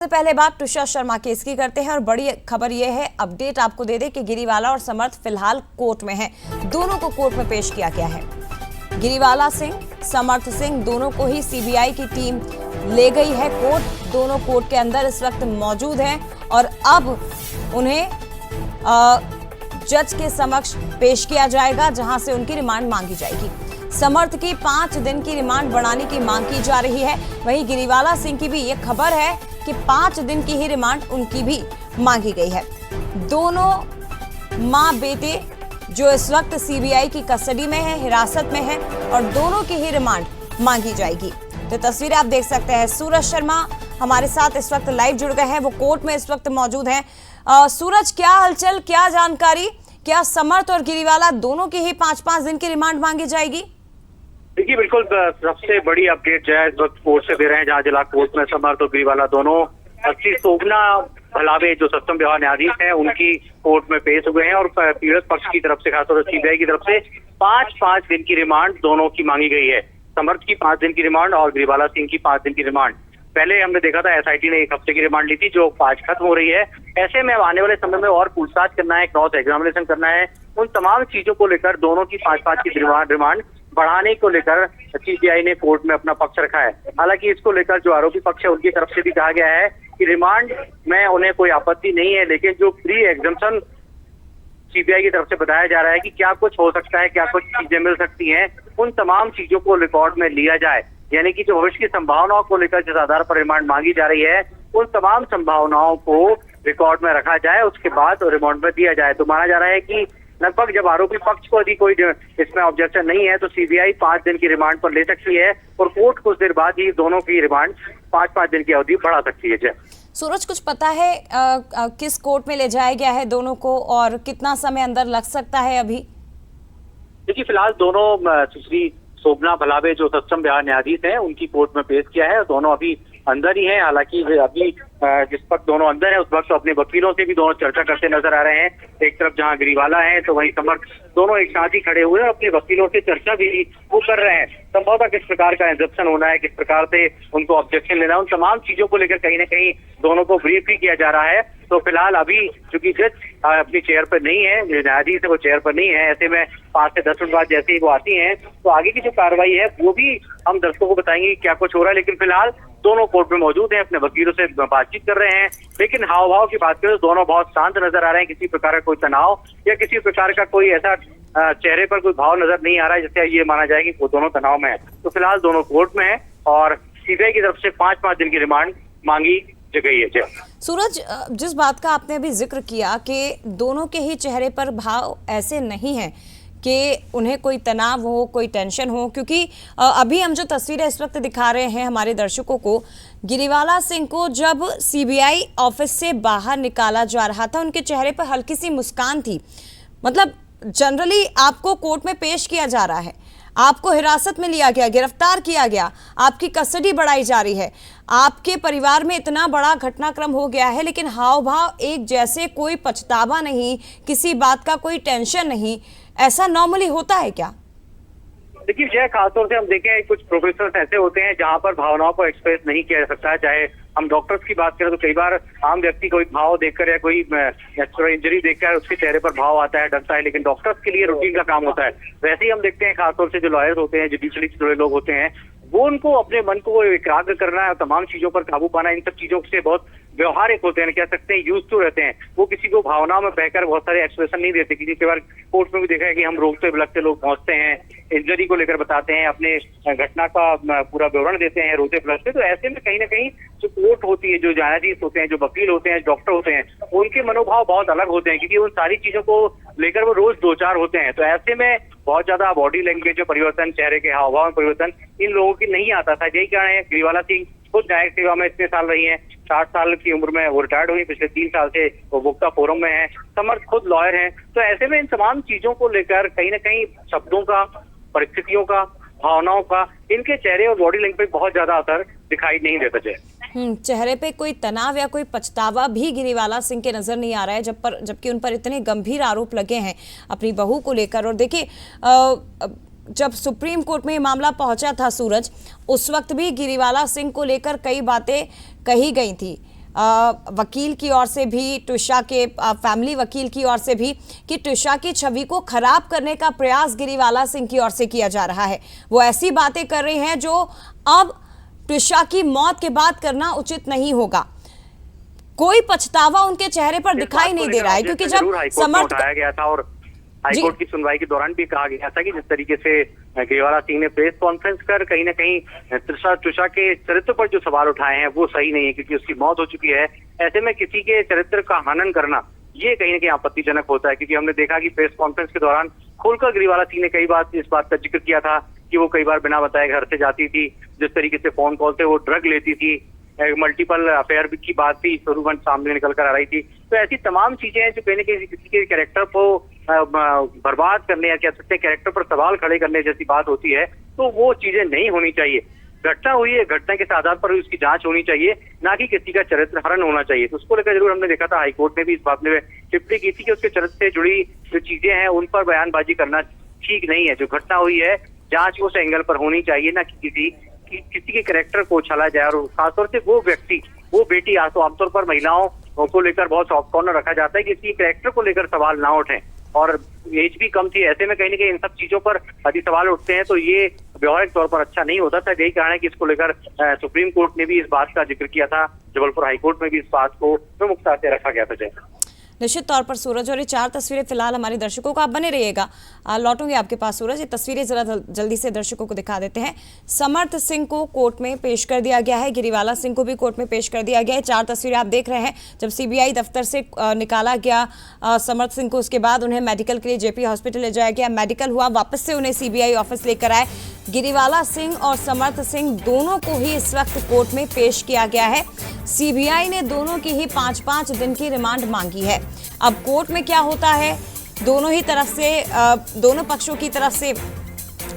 सबसे पहले बात तुषार शर्मा केस की करते हैं और बड़ी खबर यह है, अपडेट आपको दे दें कि गिरीवाला और समर्थ फिलहाल कोर्ट में हैं। दोनों को कोर्ट में पेश किया गया है। गिरीवाला सिंह, समर्थ सिंह दोनों को ही सीबीआई की टीम ले गई है कोर्ट। दोनों कोर्ट के अंदर इस वक्त मौजूद हैं और अब उन्हें जज के समक्ष पेश किया जाएगा, जहां से उनकी रिमांड मांगी जाएगी। समर्थ की 5 दिन की रिमांड बढ़ाने की मांग की जा रही है। वहीं गिरीवाला सिंह की भी ये खबर है कि 5 दिन की ही रिमांड उनकी भी मांगी गई है। दोनों मां बेटे जो इस वक्त सीबीआई की कस्टडी में है, हिरासत में है और दोनों की ही रिमांड मांगी जाएगी। तो तस्वीरें आप देख सकते हैं। सूरज शर्मा हमारे साथ इस वक्त लाइव जुड़ गए हैं, वो कोर्ट में इस वक्त मौजूद हैं। सूरज, क्या हलचल, क्या जानकारी, क्या समर्थ और गिरीवाला दोनों की ही 5-5 दिन की रिमांड मांगी जाएगी? देखिए, बिल्कुल सबसे बड़ी अपडेट जो है इस वक्त कोर्ट से दे रहे हैं, जहां जिला कोर्ट में समर्थ और गिरीवाला दोनों श्री शोभना भलावे जो सक्षम व्यवहार न्यायाधीश हैं उनकी कोर्ट में पेश हुए हैं और पीड़ित पक्ष की तरफ से, खासतौर से सीबीआई की तरफ से 5-5 दिन की रिमांड दोनों की मांगी गई है। समर्थ की 5 दिन की रिमांड और गिरीवाला सिंह की 5 दिन की रिमांड। पहले हमने देखा था एसआईटी ने 1 हफ्ते की रिमांड ली थी, जो आज खत्म हो रही है। ऐसे में आने वाले समय में और पूछताछ करना है, क्रॉस एग्जामिनेशन करना है, उन तमाम चीजों को लेकर दोनों की 5-5 की रिमांड बढ़ाने को लेकर सीबीआई ने कोर्ट में अपना पक्ष रखा है। हालांकि इसको लेकर जो आरोपी पक्ष है उनकी तरफ से भी कहा गया है कि रिमांड में उन्हें कोई आपत्ति नहीं है, लेकिन जो प्री एग्जम्पशन सीबीआई की तरफ से बताया जा रहा है कि क्या कुछ हो सकता है, क्या कुछ चीजें मिल सकती हैं, उन तमाम चीजों को रिकॉर्ड में लिया जाए। यानी कि जो भविष्य की संभावनाओं को लेकर जिस आधार पर रिमांड मांगी जा रही है, उन तमाम संभावनाओं को रिकॉर्ड में रखा जाए, उसके बाद रिमांड में दिया जाए। तो माना जा रहा है कि लगभग जब आरोपी पक्ष को यदि कोई इसमें ऑब्जेक्शन नहीं है तो सीबीआई 5 दिन की रिमांड पर ले सकती है और कोर्ट कुछ देर बाद ही दोनों की रिमांड 5-5 दिन की अवधि बढ़ा सकती है। जय सूरज, कुछ पता है किस कोर्ट में ले जाया गया है दोनों को और कितना समय अंदर लग सकता है अभी? देखिए, फिलहाल दोनों श्री शोभना भलावे जो सक्षम व्यवहार न्यायाधीश हैं उनकी कोर्ट में पेश किया है। दोनों अभी अंदर ही हैं। हालांकि अभी जिस वक्त दोनों अंदर है उस वक्त तो अपने वकीलों से भी दोनों चर्चा करते नजर आ रहे हैं। एक तरफ जहां गिरीवाला है तो वहीं समर्थ, दोनों एक साथ ही खड़े हुए हैं, अपने वकीलों से चर्चा भी वो कर रहे हैं। संभवतः किस प्रकार का इंजप्शन होना है, किस प्रकार से उनको ऑब्जेक्शन लेना है, उन तमाम चीजों को लेकर कहीं ना कहीं दोनों को ब्रीफ भी किया जा रहा है। तो फिलहाल अभी चूंकि जज अपनी चेयर पर नहीं है, न्यायाधीश है वो चेयर पर नहीं है, ऐसे में 5 से 10 मिनट बाद जैसे ही वो आती हैं तो आगे की जो कार्रवाई है वो भी हम दर्शकों को बताएंगे कि क्या कुछ हो रहा है। लेकिन फिलहाल दोनों कोर्ट में मौजूद हैं, अपने वकीलों से बातचीत कर रहे हैं। लेकिन हाव भाव की बात करें तो दोनों बहुत शांत नजर आ रहे हैं। किसी प्रकार का कोई तनाव या किसी प्रकार का कोई ऐसा चेहरे पर कोई भाव नजर नहीं आ रहा है जिससे ये माना जाए कि वो दोनों तनाव में है। तो फिलहाल दोनों कोर्ट में है और सीबीआई की तरफ से 5-5 दिन की रिमांड मांगी गई है। सूरज, जिस बात का आपने अभी जिक्र किया कि दोनों के ही चेहरे पर भाव ऐसे नहीं है कि उन्हें कोई तनाव हो, कोई टेंशन हो, क्योंकि अभी हम जो तस्वीरें इस वक्त दिखा रहे हैं हमारे दर्शकों को, गिरीवाला सिंह को जब सीबीआई ऑफिस से बाहर निकाला जा रहा था उनके चेहरे पर हल्की सी मुस्कान थी। मतलब जनरली आपको कोर्ट में पेश किया जा रहा है, आपको हिरासत में लिया गया, गिरफ्तार किया गया, आपकी कस्टडी बढ़ाई जा रही है, आपके परिवार में इतना बड़ा घटनाक्रम हो गया है, लेकिन हाव भाव एक जैसे, कोई पछतावा नहीं, किसी बात का कोई टेंशन नहीं। ऐसा नॉर्मली होता है क्या? देखिए जय, खासतौर से हम देखें कुछ प्रोफेशनल्स ऐसे होते हैं जहां पर भावनाओं को एक्सप्रेस नहीं किया जा सकता है। चाहे हम डॉक्टर्स की बात करें तो कई बार आम व्यक्ति कोई भाव देखकर या कोई इंजरी देखकर उसके चेहरे पर भाव आता है, डरता है, लेकिन डॉक्टर्स के लिए रूटीन का काम होता है। वैसे ही हम देखते हैं खासतौर से जो लॉयर्स होते हैं, जुडिशरी से जुड़े लोग होते हैं, वो उनको अपने मन को एकाग्र करना है, तमाम चीजों पर काबू पाना, इन सब चीजों से बहुत व्यवहारिक होते हैं, कह सकते हैं यूज टू रहते हैं। वो किसी को भावनाओं में बहकर बहुत सारे एक्सप्रेशन नहीं देते। किसी कई बार कोर्ट में भी देखा है कि हम रोकते बिलखते लोग पहुंचते हैं, इंजरी को लेकर बताते हैं, अपने घटना का पूरा विवरण देते हैं रोते बिलखते। तो ऐसे में कहीं ना कहीं जो कोर्ट होती है, जो न्यायाधीश होते हैं, जो वकील होते हैं, डॉक्टर होते हैं, उनके मनोभाव बहुत अलग होते हैं क्योंकि उन सारी चीजों को लेकर वो रोज 2-4 होते हैं। तो ऐसे में बहुत ज्यादा बॉडी लैंग्वेज में परिवर्तन, चेहरे के हाव भाव में परिवर्तन इन लोगों की नहीं आता था। यही कारण है गिरीवाला सिंह खुद न्यायिक सेवा में इतने साल रही हैं, 60 साल की उम्र में वो रिटायर्ड हुई, पिछले 3 साल से वो उपभोक्ता फोरम में है, समर्थ खुद लॉयर हैं। तो ऐसे में इन तमाम चीजों को लेकर कहीं ना कहीं शब्दों का, परिस्थितियों का, भावनाओं का इनके चेहरे और बॉडी लैंग्वेज पे बहुत ज्यादा असर दिखाई नहीं देता। चेहरे पे कोई तनाव या कोई पछतावा भी गिरीवाला सिंह के नजर नहीं आ रहा है, जबकि उन पर इतने गंभीर आरोप लगे हैं अपनी बहू को लेकर। और देखिए, जब सुप्रीम कोर्ट में ये मामला पहुंचा था सूरज, उस वक्त भी गिरीवाला सिंह को लेकर कई बातें कही गई थी। वकील की ओर से भी, ट्विशा के फैमिली वकील की ओर से भी, कि ट्विशा की छवि को खराब करने का प्रयास गिरीवाला सिंह की ओर से किया जा रहा है। वो ऐसी बातें कर रहे हैं जो अब ट्विशा की मौत के बाद करना उचित नहीं होगा। कोई पछतावा उनके चेहरे पर दिखाई नहीं दे रहा है, क्योंकि जब समर्थ उठाया गया था और हाईकोर्ट की सुनवाई के दौरान भी कहा गया था कि जिस तरीके से गिरीवाला सिंह ने प्रेस कॉन्फ्रेंस कर कहीं ना कहीं ट्विशा के चरित्र पर जो सवाल उठाए हैं वो सही नहीं है, क्योंकि उसकी मौत हो चुकी है। ऐसे में किसी के चरित्र का हनन करना ये कहीं ना कहीं आपत्तिजनक होता है, क्योंकि हमने देखा कि प्रेस कॉन्फ्रेंस के दौरान खुलकर गिरीवाला सिंह ने कई बार इस बात का जिक्र किया था कि वो कई बार बिना बताए घर से जाती थी, जिस तरीके से फोन कॉल से वो ड्रग लेती थी, मल्टीपल अफेयर की बात भी तुरंत सामने निकल कर आ रही थी। तो ऐसी तमाम चीजें हैं जो कहीं ना कहीं किसी के कैरेक्टर को बर्बाद करने या कह सकते हैं कैरेक्टर पर सवाल खड़े करने जैसी बात होती है, तो वो चीजें नहीं होनी चाहिए। घटना हुई है, घटना के आधार पर उसकी जांच होनी चाहिए, ना कि किसी का चरित्र हरण होना चाहिए। तो उसको लेकर जरूर हमने देखा था हाईकोर्ट ने भी इस बात में टिप्पणी की थी कि उसके चरित्र से जुड़ी जो चीजें हैं उन पर बयानबाजी करना ठीक नहीं है। जो घटना हुई है जांच उस एंगल पर होनी चाहिए, ना कि किसी के कैरेक्टर को उछाला जाए, और खासतौर से वो व्यक्ति, वो बेटी, आमतौर पर महिलाओं को लेकर बहुत सॉफ्ट कॉर्नर रखा जाता है कि किसी कैरेक्टर को लेकर सवाल ना उठें, और एज भी कम थी। ऐसे में कहीं ना कहीं इन सब चीजों पर यदि सवाल उठते हैं तो ये व्यवहारिक तौर पर अच्छा नहीं होता था। यही कारण है कि इसको लेकर सुप्रीम कोर्ट ने भी इस बात का जिक्र किया था, जबलपुर हाईकोर्ट में भी इस बात को प्रमुखता से रखा गया था। जय निश्चित तौर पर सूरज, और ये 4 तस्वीरें फिलहाल हमारे दर्शकों को, आप बने रहिएगा, लौटूंगे आपके पास सूरज। ये तस्वीरें जरा जल्दी से दर्शकों को दिखा देते हैं। समर्थ सिंह को कोर्ट में पेश कर दिया गया है, गिरीवाला सिंह को भी कोर्ट में पेश कर दिया गया है। 4 तस्वीरें आप देख रहे हैं। जब सीबीआई दफ्तर से निकाला गया समर्थ सिंह को, उसके बाद उन्हें मेडिकल के लिए जेपी हॉस्पिटल ले जाया गया, मेडिकल हुआ, वापस से उन्हें सीबीआई ऑफिस लेकर आए। गिरीवाला सिंह और समर्थ सिंह दोनों को ही इस वक्त कोर्ट में पेश किया गया है। सीबीआई ने दोनों की ही 5-5 दिन की रिमांड मांगी है। अब कोर्ट में क्या होता है, दोनों ही तरफ से, दोनों पक्षों की तरफ से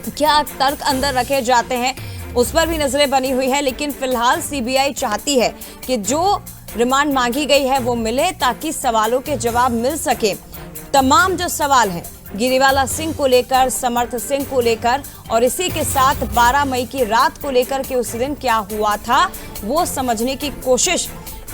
क्या तर्क अंदर रखे जाते हैं उस पर भी नजरें बनी हुई है। लेकिन फिलहाल सीबीआई चाहती है कि जो रिमांड मांगी गई है वो मिले, ताकि सवालों के जवाब मिल सके। तमाम जो सवाल हैं गिरीवाला सिंह को लेकर, समर्थ सिंह को लेकर, और इसी के साथ 12 मई की रात को लेकर के उस दिन क्या हुआ था वो समझने की कोशिश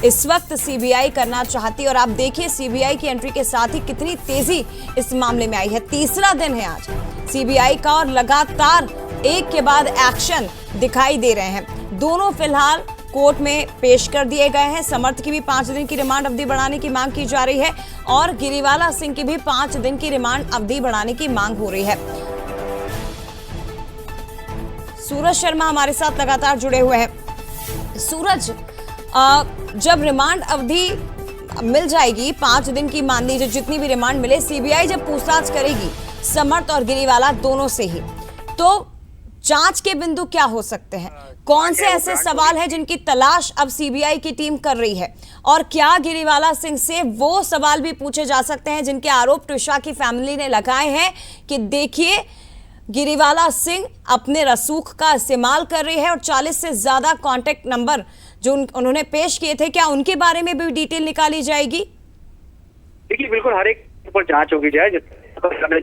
इस वक्त सीबीआई करना चाहती है। और आप देखिए सीबीआई की एंट्री के साथ ही कितनी तेजी इस मामले में आई है। तीसरा दिन है आज सीबीआई का, और लगातार एक के बाद एक्शन दिखाई दे रहे हैं। दोनों फिलहाल कोर्ट में पेश कर दिए गए हैं। समर्थ की भी 5 दिन की रिमांड अवधि बढ़ाने की मांग की जा रही है, और गिरीवाला सिंह की भी 5 दिन की रिमांड अवधि बढ़ाने की मांग हो रही है। सूरज शर्मा हमारे साथ लगातार जुड़े हुए हैं। सूरज, जब रिमांड अवधि मिल जाएगी, 5 दिन की मान लीजिए, जितनी भी रिमांड मिले, सीबीआई जब पूछताछ करेगी समर्थ और गिरीवाला दोनों से ही, तो जांच के बिंदु क्या हो सकते हैं? कौन से ऐसे सवाल हैं जिनकी तलाश अब सीबीआई की टीम कर रही है? और क्या गिरीवाला सिंह से वो सवाल भी पूछे जा सकते हैं जिनके आरोप ट्विशा की फैमिली ने लगाए हैं कि देखिए गिरीवाला सिंह अपने रसूख का इस्तेमाल कर रही है, और 40 से ज्यादा कॉन्टेक्ट नंबर जो उन्होंने पेश किए थे, क्या उनके बारे में भी डिटेल निकाली जाएगी? देखिए, बिल्कुल हर एक पर जांच होगी जाए, जो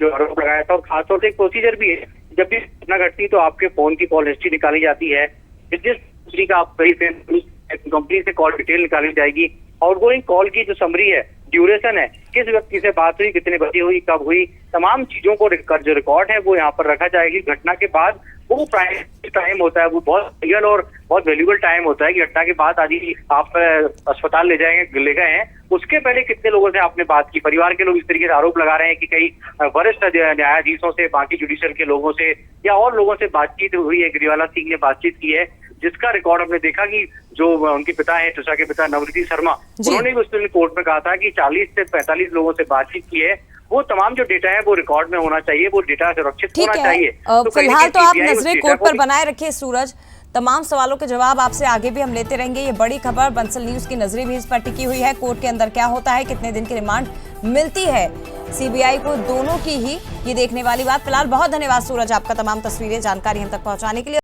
आरोप लगाया था, और खासतौर से एक प्रोसीजर भी है। जब भी घटना घटती तो आपके फोन की कॉल हिस्ट्री निकाली जाती है, जिस का आप कंपनी से कॉल डिटेल निकाली जाएगी, आउटगोइंग कॉल की जो समरी है, ड्यूरेशन है, किस व्यक्ति से बात हुई, कितने बजे हुई, कब हुई, तमाम चीजों को जो रिकॉर्ड है वो यहाँ पर रखा जाएगी। घटना के बाद वो प्राइम टाइम होता है, वो बहुत रियल और बहुत वैल्यूबल टाइम होता है कि घटना के बाद आज आप अस्पताल ले गए हैं, उसके पहले कितने लोगों से आपने बात की। परिवार के लोग इस तरीके से आरोप लगा रहे हैं कि कई वरिष्ठ न्यायाधीशों से, बाकी जुडिशल के लोगों से या और लोगों से बातचीत हुई है। गिरीवाला सिंह ने बातचीत की है, जिसका रिकॉर्ड हमने देखा कि जो उनके पिता हैं, ट्विशा के पिता नवनीति शर्मा, उन्होंने भी उस दिन कोर्ट में कहा था कि 40 से 45 लोगों से बातचीत की है। वो तमाम जो डेटा है वो रिकॉर्ड में होना चाहिए, वो डेटा सुरक्षित होना चाहिए। तो फिलहाल तो आप नजरें कोर्ट पर बनाए रखिए सूरज, तमाम सवालों के जवाब आपसे आगे भी हम लेते रहेंगे। ये बड़ी खबर, बंसल न्यूज की नजरें भी इस पर टिकी हुई है। कोर्ट के अंदर क्या होता है, कितने दिन की रिमांड मिलती है सीबीआई को, दोनों की ही ये देखने वाली बात। फिलहाल बहुत धन्यवाद सूरज आपका तमाम तस्वीरें, जानकारी हम तक पहुंचाने के लिए।